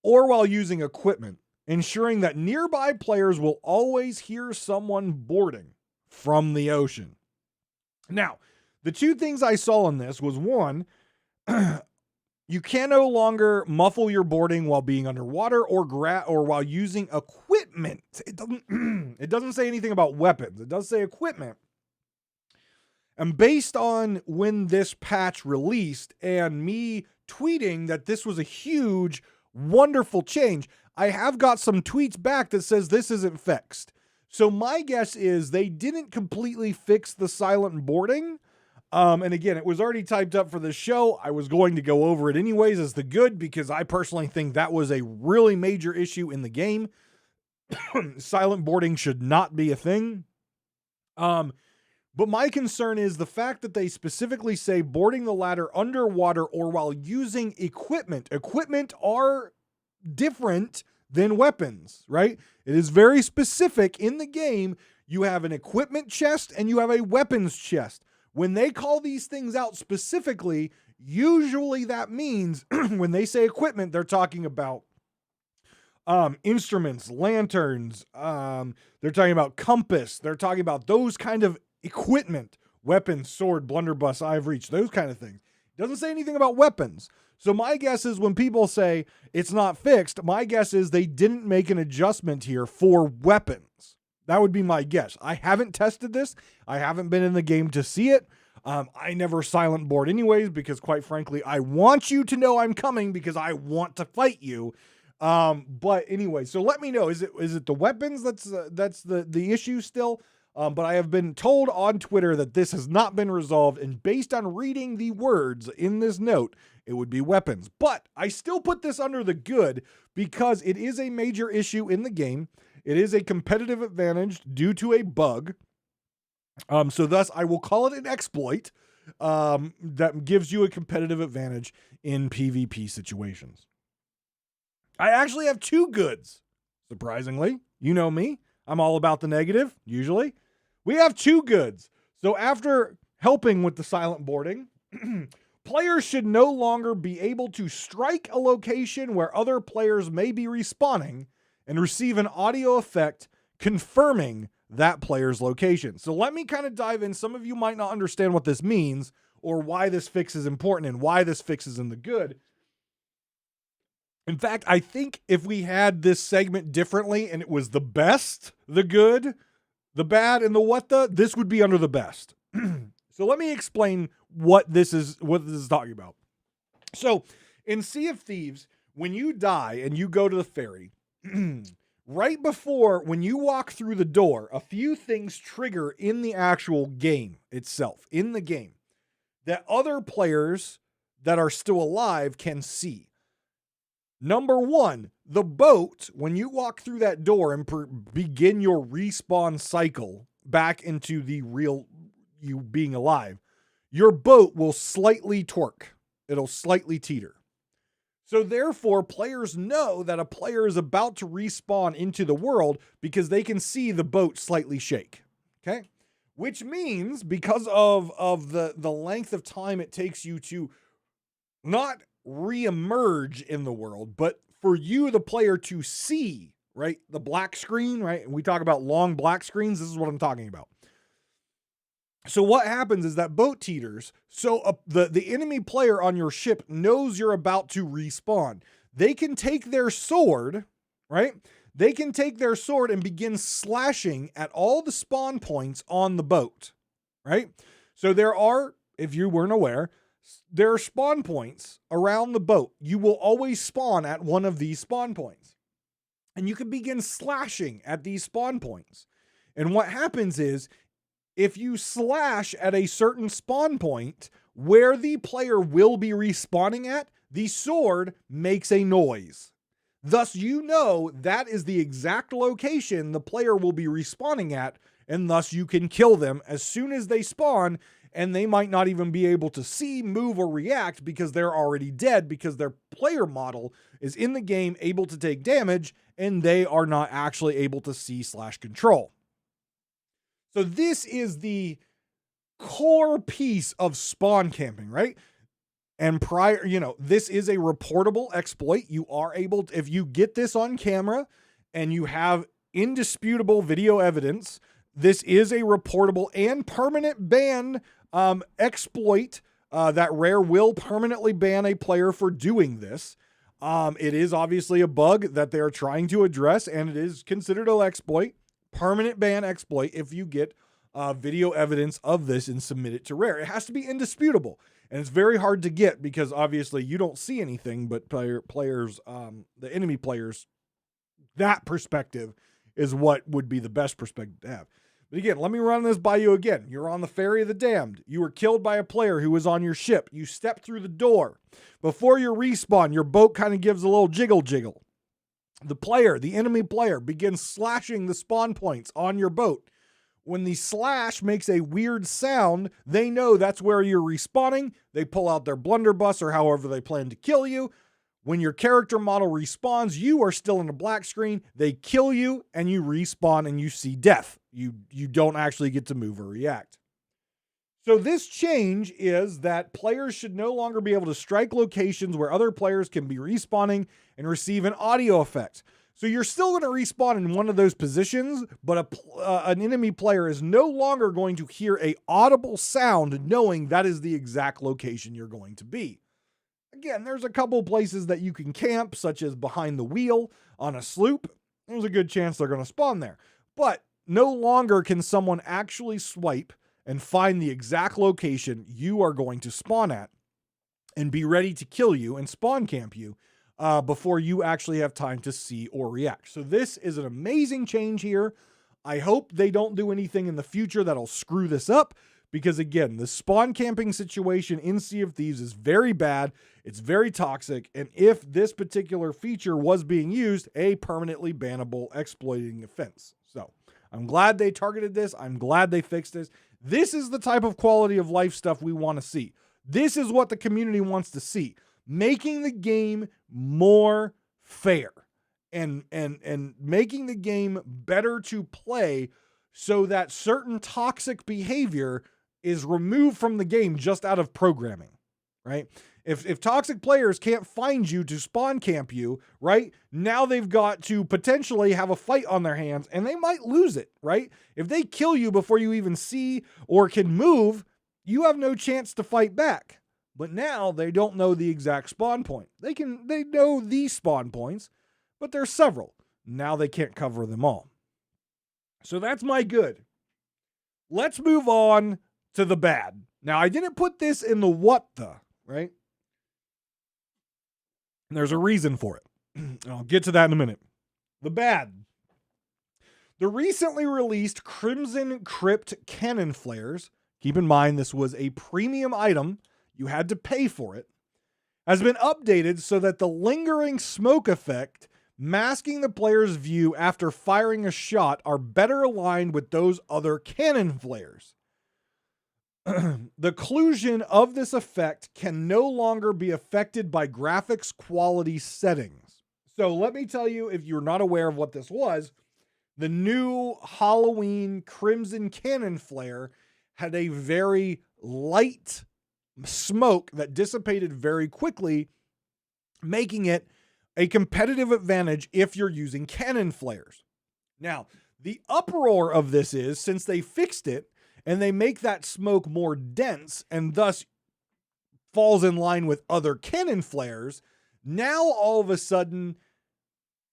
or while using equipment, ensuring that nearby players will always hear someone boarding from the ocean. Now, the two things I saw in this was, one, you can no longer muffle your boarding while being underwater or while using equipment. It doesn't say anything about weapons. It does say equipment. And based on when this patch released and me tweeting that this was a huge, wonderful change, I have got some tweets back that says this isn't fixed. So my guess is they didn't completely fix the silent boarding. And again, it was already typed up for the show. I was going to go over it anyways as the good, because I personally think that was a really major issue in the game. Silent boarding should not be a thing. But my concern is the fact that they specifically say boarding the ladder underwater or while using equipment. Equipment are different than weapons, right? It is very specific in the game. You have an equipment chest and you have a weapons chest. When they call these things out specifically, usually that means when they say equipment, they're talking about instruments, lanterns. They're talking about compass. They're talking about those kind of equipment, weapons, sword, blunderbuss, eye of reach, those kind of things. It doesn't say anything about weapons. So my guess is when people say it's not fixed, my guess is they didn't make an adjustment here for weapons. That would be my guess. I haven't tested this. I haven't been in the game to see it. I never silent board anyways, because quite frankly, I want you to know I'm coming because I want to fight you. But anyway, so let me know. Is it the weapons that's the issue still? But I have been told on Twitter that this has not been resolved, and based on reading the words in this note, it would be weapons. But I still put this under the good because it is a major issue in the game. It is a competitive advantage due to a bug. So thus, I will call it an exploit that gives you a competitive advantage in PvP situations. I actually have two goods, surprisingly. You know me. I'm all about the negative, usually. We have two goods. So after helping with the silent boarding, players should no longer be able to strike a location where other players may be respawning and receive an audio effect confirming that player's location. So let me kind of dive in. Some of you might not understand what this means or why this fix is important and why this fix is in the good. In fact, I think if we had this segment differently and it was the best, the good, the bad, and the what the, this would be under the best. So let me explain what this is talking about. So in Sea of Thieves, when you die and you go to the ferry, right before when you walk through the door, a few things trigger in the actual game itself, in the game. that other players that are still alive can see. Number one, the boat, when you walk through that door and begin your respawn cycle back into the real you being alive, your boat will slightly twerk. It'll slightly teeter. So therefore, players know that a player is about to respawn into the world because they can see the boat slightly shake. Okay? Which means, because of the length of time it takes you to not re-emerge in the world, but for you, the player, to see, right? The black screen, right? And we talk about long black screens. This is what I'm talking about. So what happens is that boat teeters. So the enemy player on your ship knows you're about to respawn. They can take their sword, right? They can take their sword and begin slashing at all the spawn points on the boat, right? So there are, if you weren't aware, there are spawn points around the boat. You will always spawn at one of these spawn points. And you can begin slashing at these spawn points. And what happens is, if you slash at a certain spawn point where the player will be respawning at, the sword makes a noise. Thus, you know that is the exact location the player will be respawning at, and thus you can kill them as soon as they spawn, and they might not even be able to see, move, or react because they're already dead, because their player model is in the game able to take damage, and they are not actually able to see/control. So this is the core piece of spawn camping, right? And this is a reportable exploit. You are able to, if you get this on camera and you have indisputable video evidence, this is a reportable and permanent ban exploit that Rare will permanently ban a player for doing this. It is obviously a bug that they're trying to address, and it is considered an exploit. Permanent ban exploit if you get video evidence of this and submit it to Rare. It has to be indisputable, and it's very hard to get because obviously you don't see anything, but players, the enemy players, that perspective is what would be the best perspective to have. But again, let me run this by you again. You're on the Ferry of the Damned. You were killed by a player who was on your ship. You step through the door. Before your respawn, your boat kind of gives a little jiggle. The enemy player, begins slashing the spawn points on your boat. When the slash makes a weird sound, they know that's where you're respawning. They pull out their blunderbuss or however they plan to kill you. When your character model respawns, you are still in a black screen. They kill you and you respawn and you see death. You don't actually get to move or react. So this change is that players should no longer be able to strike locations where other players can be respawning and receive an audio effect. So you're still going to respawn in one of those positions, but an enemy player is no longer going to hear an audible sound knowing that is the exact location you're going to be. Again, there's a couple places that you can camp, such as behind the wheel on a sloop. There's a good chance they're going to spawn there. But no longer can someone actually swipe and find the exact location you are going to spawn at and be ready to kill you and spawn camp you before you actually have time to see or react. So this is an amazing change here. I hope they don't do anything in the future that'll screw this up, because again, the spawn camping situation in Sea of Thieves is very bad. It's very toxic. And if this particular feature was being used, a permanently bannable exploiting offense. So I'm glad they targeted this. I'm glad they fixed this. This is the type of quality of life stuff we want to see. This is what the community wants to see. Making the game more fair and making the game better to play so that certain toxic behavior is removed from the game just out of programming, right? If toxic players can't find you to spawn camp you, right? Now they've got to potentially have a fight on their hands and they might lose it, right? If they kill you before you even see or can move, you have no chance to fight back. But now they don't know the exact spawn point. They know these spawn points, but there's several. Now they can't cover them all. So that's my good. Let's move on to the bad. Now, I didn't put this in the what the, right? There's a reason for it. I'll get to that in a minute. The bad. The recently released Crimson Crypt cannon flares keep in mind this was a premium item, you had to pay for it, has been updated so that the lingering smoke effect masking the player's view after firing a shot are better aligned with those other cannon flares. The occlusion of this effect can no longer be affected by graphics quality settings. So let me tell you, if you're not aware of what this was, the new Halloween Crimson Cannon Flare had a very light smoke that dissipated very quickly, making it a competitive advantage if you're using cannon flares. Now, the uproar of this is, since they fixed it and they make that smoke more dense and thus falls in line with other cannon flares, now all of a sudden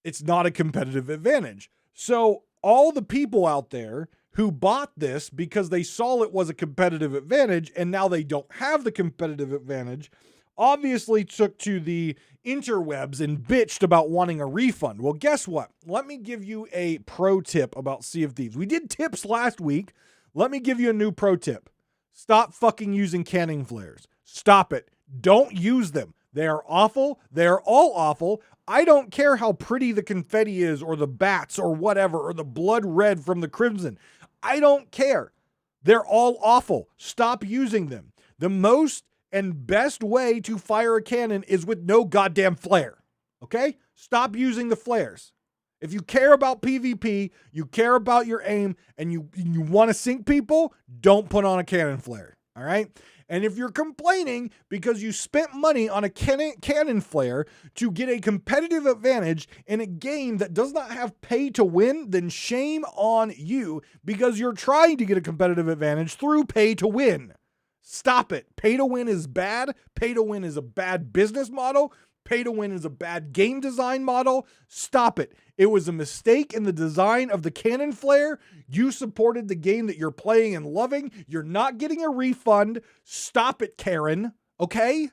it's not a competitive advantage. So all the people out there who bought this because they saw it was a competitive advantage and now they don't have the competitive advantage obviously took to the interwebs and bitched about wanting a refund. Well, guess what? Let me give you a pro tip about Sea of Thieves. We did tips last week. Let me give you a new pro tip. Stop fucking using cannon flares. Stop it. Don't use them. They are awful. They're all awful. I don't care how pretty the confetti is or the bats or whatever or the blood red from the crimson. I don't care. They're all awful. Stop using them. The most and best way to fire a cannon is with no goddamn flare. Okay? Stop using the flares. If you care about PvP, you care about your aim, and you want to sink people, don't put on a cannon flare. All right? And if you're complaining because you spent money on a cannon flare to get a competitive advantage in a game that does not have pay to win, then shame on you because you're trying to get a competitive advantage through pay to win. Stop it. Pay to win is bad. Pay to win is a bad business model. Pay to win is a bad game design model. Stop it. It was a mistake in the design of the cannon flare. You supported the game that you're playing and loving. You're not getting a refund. Stop it, Karen. Okay?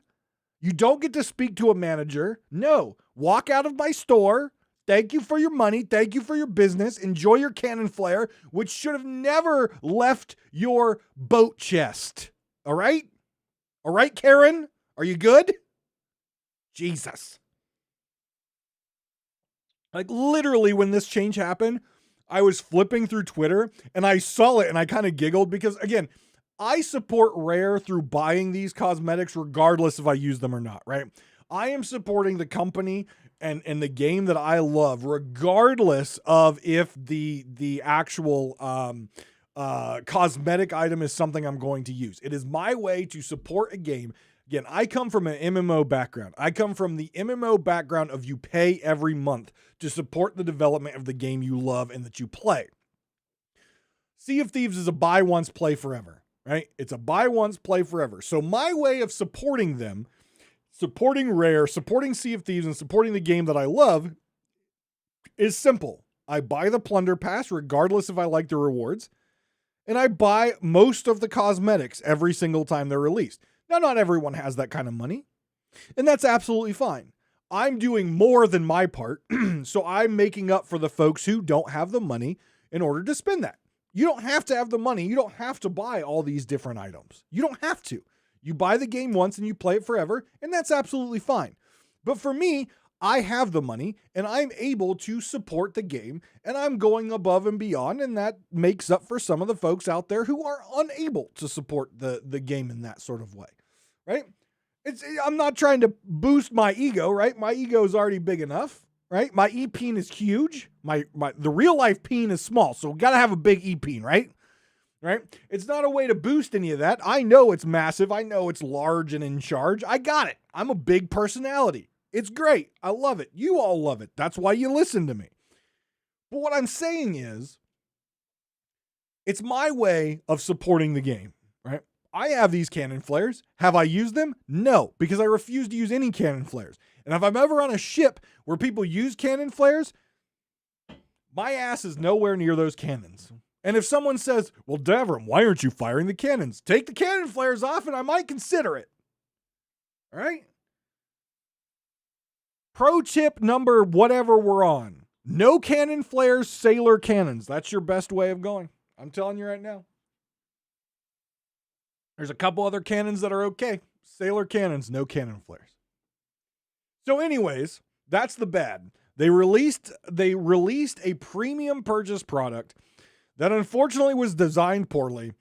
You don't get to speak to a manager. No. Walk out of my store. Thank you for your money. Thank you for your business. Enjoy your cannon flare, which should have never left your boat chest. All right? All right, Karen? Are you good? Jesus. Like literally when this change happened, I was flipping through Twitter and I saw it and I kind of giggled because again, I support Rare through buying these cosmetics regardless if I use them or not, right? I am supporting the company and the game that I love regardless of if the actual cosmetic item is something I'm going to use. It is my way to support a game. Again, I come from an MMO background. I come from the MMO background of you pay every month to support the development of the game you love and that you play. Sea of Thieves is a buy once, play forever, right? It's a buy once, play forever. So my way of supporting them, supporting Rare, supporting Sea of Thieves, and supporting the game that I love is simple. I buy the Plunder Pass regardless if I like the rewards, and I buy most of the cosmetics every single time they're released. Now, not everyone has that kind of money, and that's absolutely fine. I'm doing more than my part, so I'm making up for the folks who don't have the money in order to spend that. You don't have to have the money. You don't have to buy all these different items. You don't have to. You buy the game once and you play it forever, and that's absolutely fine. But for me, I have the money, and I'm able to support the game, and I'm going above and beyond, and that makes up for some of the folks out there who are unable to support the game in that sort of way. Right? I'm not trying to boost my ego, right? My ego is already big enough, right? My E-peen is huge. The real life peen is small, so we got to have a big E-peen, right? Right? It's not a way to boost any of that. I know it's massive. I know it's large and in charge. I got it. I'm a big personality. It's great. I love it. You all love it. That's why you listen to me. But what I'm saying is, it's my way of supporting the game, right? I have these cannon flares. Have I used them? No, because I refuse to use any cannon flares. And if I'm ever on a ship where people use cannon flares, my ass is nowhere near those cannons. And if someone says, well, Davrim, why aren't you firing the cannons? Take the cannon flares off and I might consider it. All right? Pro tip number whatever we're on. No cannon flares, sailor cannons. That's your best way of going. I'm telling you right now. There's a couple other cannons that are okay. Sailor cannons, no cannon flares. So anyways, that's the bad. They released a premium purchase product that unfortunately was designed poorly.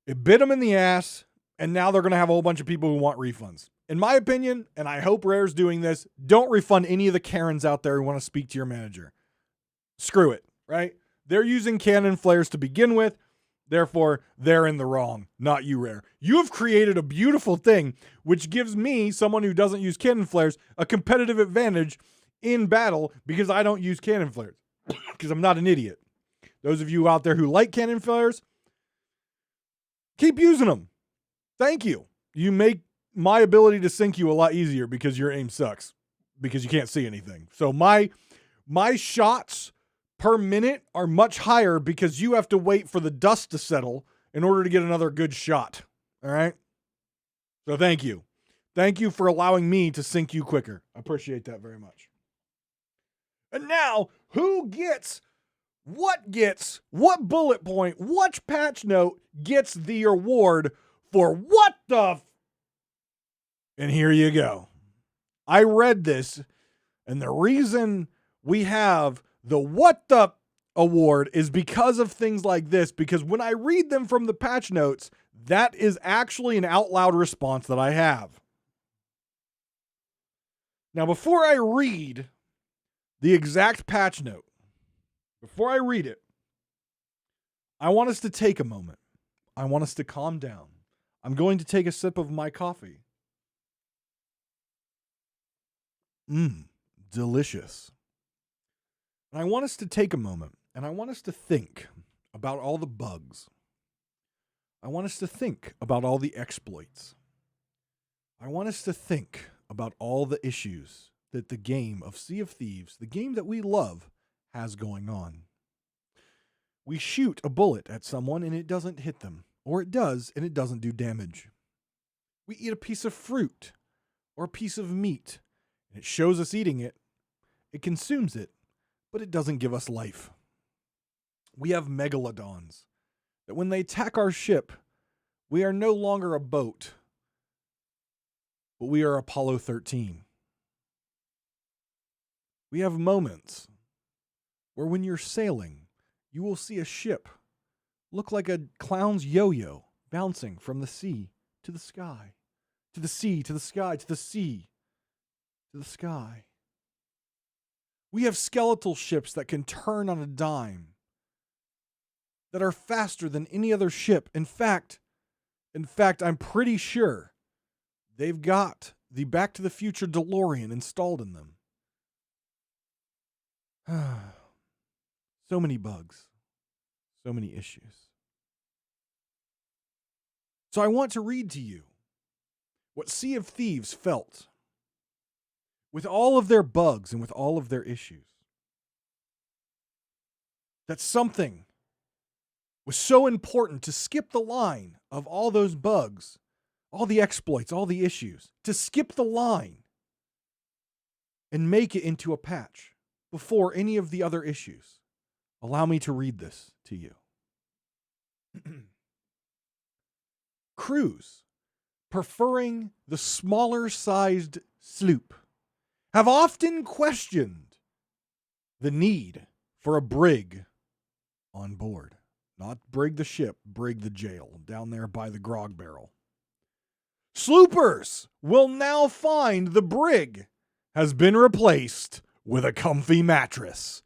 It bit them in the ass, and now they're going to have a whole bunch of people who want refunds. In my opinion, and I hope Rare's doing this, don't refund any of the Karens out there who want to speak to your manager. Screw it, right? They're using cannon flares to begin with. Therefore, they're in the wrong, not you, Rare. You have created a beautiful thing, which gives me, someone who doesn't use cannon flares, a competitive advantage in battle because I don't use cannon flares because I'm not an idiot. Those of you out there who like cannon flares, keep using them. Thank you. You make my ability to sink you a lot easier because your aim sucks because you can't see anything. So my shots per minute are much higher because you have to wait for the dust to settle in order to get another good shot. All right? So thank you. Thank you for allowing me to sink you quicker. I appreciate that very much. And now, what bullet point, what patch note gets the award for what the And here you go. I read this, and the reason we have the What the award is because of things like this, because when I read them from the patch notes, that is actually an out loud response that I have. Now, before I read the exact patch note, before I read it, I want us to take a moment. I want us to calm down. I'm going to take a sip of my coffee. Delicious. And I want us to take a moment, and I want us to think about all the bugs. I want us to think about all the exploits. I want us to think about all the issues that the game of Sea of Thieves, the game that we love, has going on. We shoot a bullet at someone and it doesn't hit them, or it does and it doesn't do damage. We eat a piece of fruit or a piece of meat, and it shows us eating it. It consumes it, but it doesn't give us life. We have megalodons that when they attack our ship, we are no longer a boat, but we are Apollo 13. We have moments where when you're sailing, you will see a ship look like a clown's yo-yo bouncing from the sea to the sky, to the sea, to the sky, to the sea, to the sky. We have skeletal ships that can turn on a dime, that are faster than any other ship. In fact, I'm pretty sure they've got the Back to the Future DeLorean installed in them. So many bugs, so many issues. So I want to read to you what Sea of Thieves felt with all of their bugs and with all of their issues. That something was so important to skip the line of all those bugs, all the exploits, all the issues, to skip the line and make it into a patch before any of the other issues. Allow me to read this to you. Crews, preferring the smaller sized sloop, have often questioned the need for a brig on board. Not brig the ship, brig the jail, down there by the grog barrel. Sloopers will now find the brig has been replaced with a comfy mattress.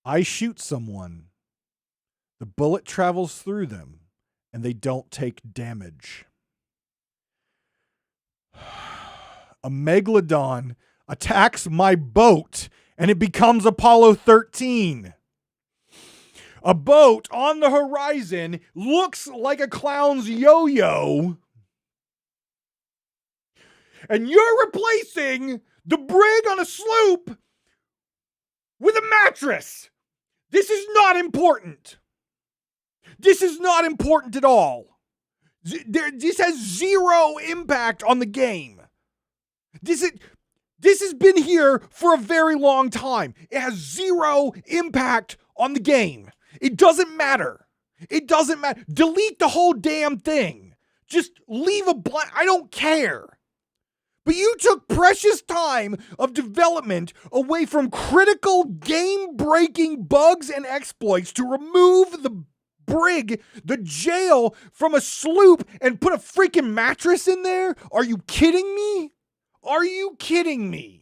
I shoot someone, the bullet travels through them, and they don't take damage. A megalodon attacks my boat, and it becomes Apollo 13. A boat on the horizon looks like a clown's yo-yo, and you're replacing the brig on a sloop with a mattress. This is not important. This is not important at all. This has zero impact on the game. This has been here for a very long time. It has zero impact on the game. It doesn't matter. It doesn't matter. Delete the whole damn thing. Just leave a blank. I don't care. But you took precious time of development away from critical game-breaking bugs and exploits to remove the brig, the jail, from a sloop and put a freaking mattress in there? Are you kidding me? Are you kidding me?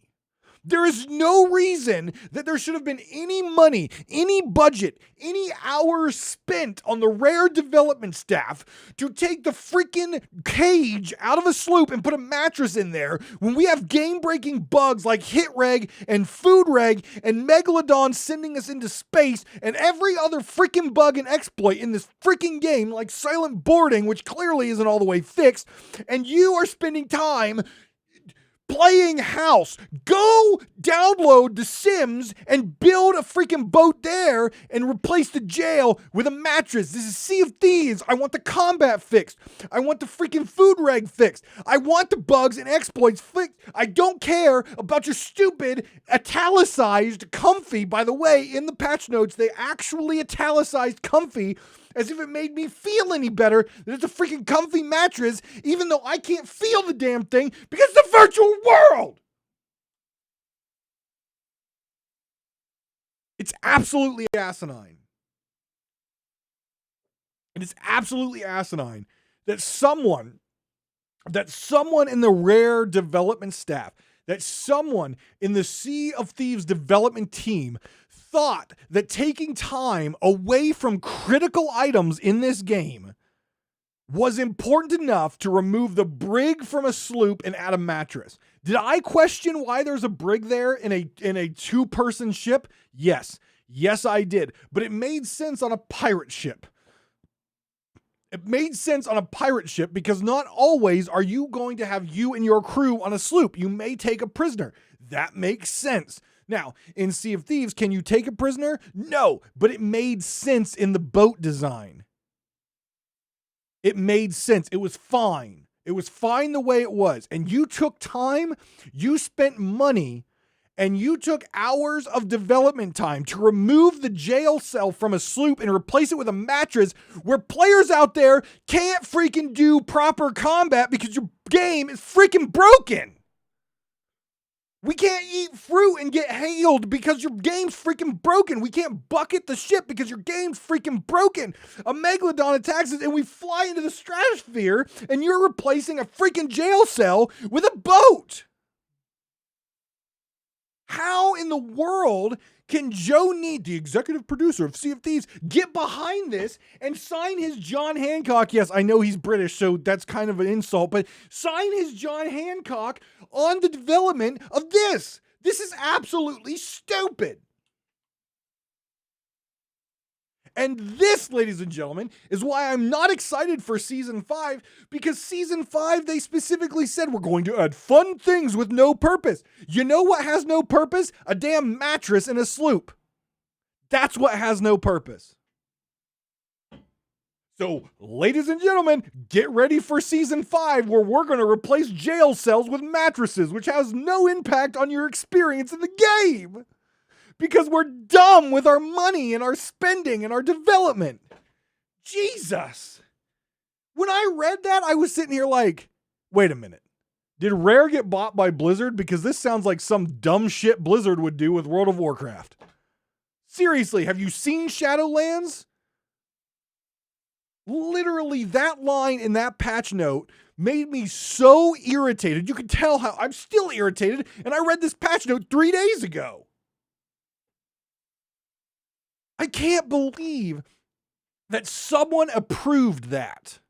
There is no reason that there should have been any money, any budget, any hours spent on the Rare development staff to take the freaking cage out of a sloop and put a mattress in there when we have game-breaking bugs like hit reg and food reg and Megalodon sending us into space and every other freaking bug and exploit in this freaking game like silent boarding, which clearly isn't all the way fixed, and you are spending time playing house. Go download The Sims and build a freaking boat there and replace the jail with a mattress. This is Sea of Thieves. I want the combat fixed. I want the freaking food reg fixed. I want the bugs and exploits fixed. I don't care about your stupid italicized comfy. By the way, in the patch notes, they actually italicized comfy as if it made me feel any better that it's a freaking comfy mattress, even though I can't feel the damn thing because it's a virtual world. It's absolutely asinine. It is absolutely asinine that someone in the Rare development staff, that someone in the Sea of Thieves development team thought that taking time away from critical items in this game was important enough to remove the brig from a sloop and add a mattress. Did I question why there's a brig there in a two-person ship? Yes. Yes, I did. But it made sense on a pirate ship. It made sense on a pirate ship because not always are you going to have you and your crew on a sloop. You may take a prisoner. That makes sense. Now, in Sea of Thieves, can you take a prisoner? No, but it made sense in the boat design. It made sense. It was fine. It was fine the way it was. And you took time, you spent money, and you took hours of development time to remove the jail cell from a sloop and replace it with a mattress where players out there can't freaking do proper combat because your game is freaking broken. We can't eat fruit and get healed because your game's freaking broken. We can't bucket the ship because your game's freaking broken. A Megalodon attacks us and we fly into the stratosphere and you're replacing a freaking jail cell with a boat. How in the world can Joe Neate, the executive producer of Sea of Thieves, get behind this and sign his John Hancock? Yes, I know he's British, so that's kind of an insult, but sign his John Hancock on the development of this. This is absolutely stupid. And this, ladies and gentlemen, is why I'm not excited for Season 5, because Season 5, they specifically said we're going to add fun things with no purpose. You know what has no purpose? A damn mattress in a sloop. That's what has no purpose. So, ladies and gentlemen, get ready for Season 5, where we're going to replace jail cells with mattresses, which has no impact on your experience in the game. Because we're dumb with our money and our spending and our development. Jesus. When I read that, I was sitting here like, wait a minute. Did Rare get bought by Blizzard? Because this sounds like some dumb shit Blizzard would do with World of Warcraft. Seriously, have you seen Shadowlands? Literally, that line in that patch note made me so irritated. You can tell how I'm still irritated, and I read this patch note 3 days ago. I can't believe that someone approved that.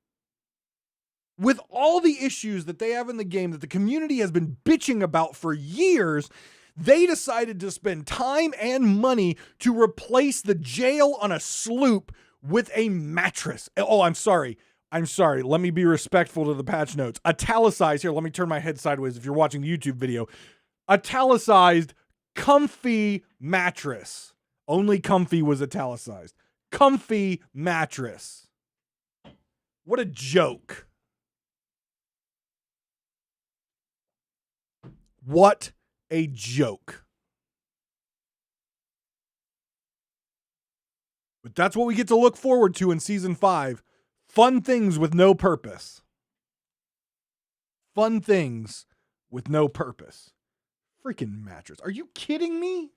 With all the issues that they have in the game that the community has been bitching about for years, they decided to spend time and money to replace the jail on a sloop with a mattress. Oh, I'm sorry. Let me be respectful to the patch notes. Italicized, here, let me turn my head sideways if you're watching the YouTube video. Italicized, comfy mattress. Only comfy was italicized. Comfy mattress. What a joke. What a joke. But that's what we get to look forward to in season 5. Fun things with no purpose. Fun things with no purpose. Freaking mattress. Are you kidding me?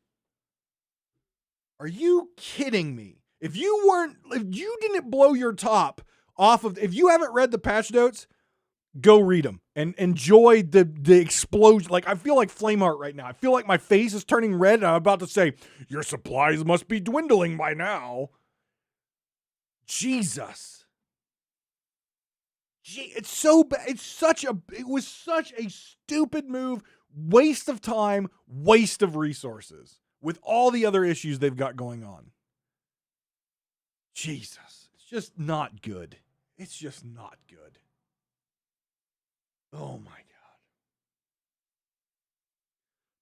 Are you kidding me? If you didn't blow your top off of, if you haven't read the patch notes, go read them and enjoy the explosion. Like, I feel like Flameheart right now. I feel like my face is turning red and I'm about to say, your supplies must be dwindling by now. Jesus. It's so bad. It was such a stupid move. Waste of time, waste of resources with all the other issues they've got going on. Jesus. It's just not good. It's just not good. Oh my God.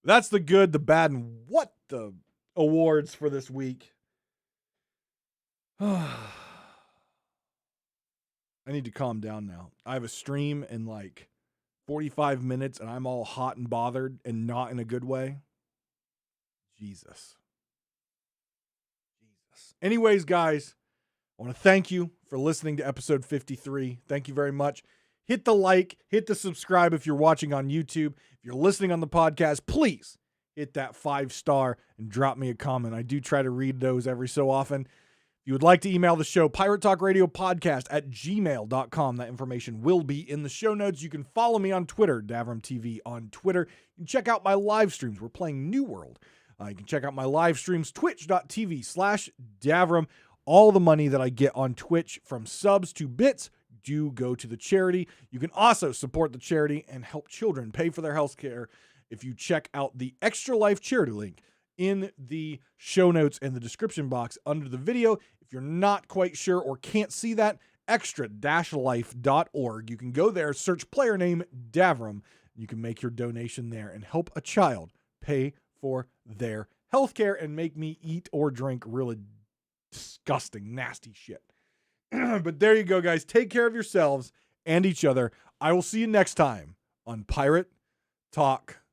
That's the good, the bad, and what the awards for this week. I need to calm down now. I have a stream in like 45 minutes and I'm all hot and bothered and not in a good way. Jesus. Anyways, guys, I want to thank you for listening to episode 53. Thank you very much. Hit the like, hit the subscribe if you're watching on YouTube. If you're listening on the podcast, please hit that 5-star and drop me a comment. I do try to read those every so often. If you would like to email the show, piratetalkradiopodcast@gmail.com. That information will be in the show notes. You can follow me on Twitter, Davrim TV on Twitter. You can check out my live streams. We're playing New World. You can check out my live streams, twitch.tv/Davrim. All the money that I get on Twitch from subs to bits do go to the charity. You can also support the charity and help children pay for their health care if you check out the Extra Life charity link in the show notes and the description box under the video. If you're not quite sure or can't see that, extra-life.org. You can go there, search player name Davrim. You can make your donation there and help a child pay for their healthcare and make me eat or drink really disgusting, nasty shit. But there you go, guys. Take care of yourselves and each other. I will see you next time on Pirate Talk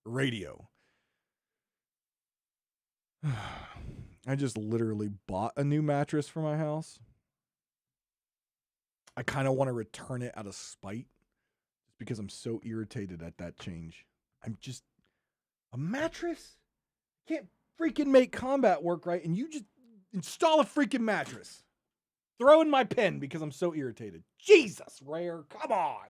Radio. I just literally bought a new mattress for my house. I kind of want to return it out of spite just because I'm so irritated at that change. A mattress? Can't freaking make combat work right, and you just install a freaking mattress. Throw in my pen because I'm so irritated. Jesus, Rare, come on.